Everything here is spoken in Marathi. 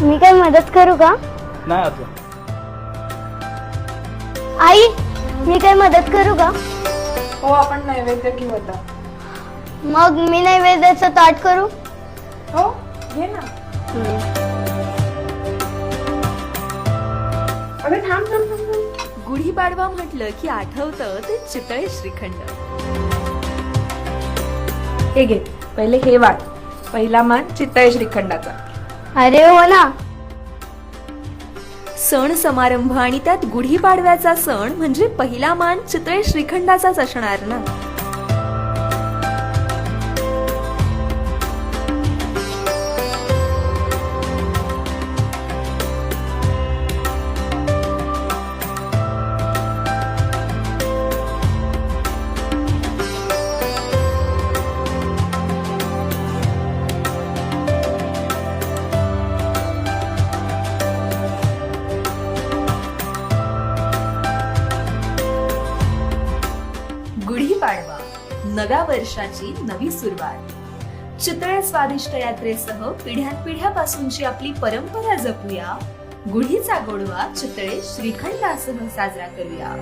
मी काय मदत करू का? नाही आता. आई, मी काय मदत करू का? हो, आपण नैवेद्य घेऊ आता. मग मी नैवेद्याचं ताट करू? हो, घे ना. अरे थांब थांब थांब थांब. गुढीपाडवा म्हटलं की आठवतं ते चितळे श्रीखंड. हे घे, पहिले हे वाट. पहिला मान चितळे श्रीखंडाचा. अरे हो ना. सण समारंभ आणि त्यात गुढीपाडव्याचा सण म्हणजे पहिला मान चितळे श्रीखंडाचाच असणार ना. गुढीपाडवा, नव्या वर्षाची नवी सुरुवात. चितळे स्वादिष्ट यात्रेसह पिढ्यानपिढ्यापासूनची आपली परंपरा जपूया. गुढीचा गोडवा चितळे श्रीखंडासह साजरा करूया.